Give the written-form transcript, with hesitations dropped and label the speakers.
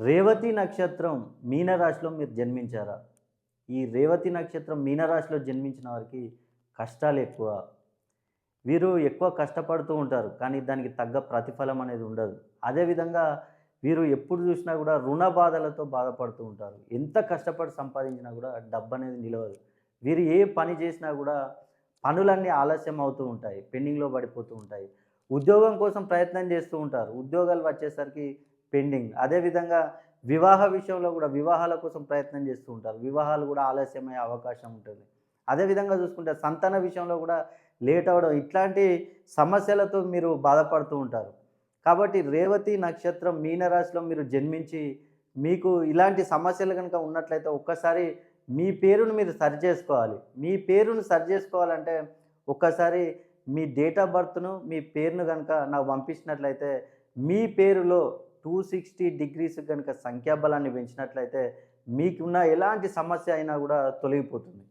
Speaker 1: రేవతి నక్షత్రం మీనరాశిలో మీరు జన్మించారా? ఈ రేవతి నక్షత్రం మీనరాశిలో జన్మించిన వారికి కష్టాలు ఎక్కువ. వీరు ఎక్కువ కష్టపడుతూ ఉంటారు. కానీ దానికి తగ్గ ప్రతిఫలం అనేది ఉండదు. అదేవిధంగా వీరు ఎప్పుడు చూసినా కూడా రుణ బాధలతో బాధపడుతూ ఉంటారు. ఎంత కష్టపడి సంపాదించినా కూడా డబ్బనేది నిలవదు. వీరు ఏ పని చేసినా కూడా పనులన్నీ ఆలస్యం అవుతూ ఉంటాయి. పెండింగ్‌లో పడిపోతూ ఉంటాయి. ఉద్యోగం కోసం ప్రయత్నం చేస్తూ ఉంటారు. ఉద్యోగాలు వచ్చేసరికి పెండింగ్. అదేవిధంగా వివాహ విషయంలో కూడా వివాహాల కోసం ప్రయత్నం చేస్తూ ఉంటారు. వివాహాలు కూడా ఆలస్యమయ్యే అవకాశం ఉంటుంది. అదేవిధంగా చూసుకుంటే సంతాన విషయంలో కూడా లేట్ అవ్వడం ఇట్లాంటి సమస్యలతో మీరు బాధపడుతూ ఉంటారు. కాబట్టి రేవతి నక్షత్రం మీనరాశిలో మీరు జన్మించి మీకు ఇలాంటి సమస్యలు గనుక ఉన్నట్లయితే ఒక్కసారి మీ పేరును మీరు సరిచేసుకోవాలి. మీ పేరును సరిచేసుకోవాలంటే ఒక్కసారి మీ డేట్ ఆఫ్ బర్త్‌ను, మీ పేరును గనుక నాకు పంపించినట్లయితే మీ పేరులో 260 డిగ్రీస్ గనుక సంఖ్యాబలాన్ని పెంచినట్లయితే మీకున్న ఎలాంటి సమస్య అయినా గూడా తొలగిపోతుంది.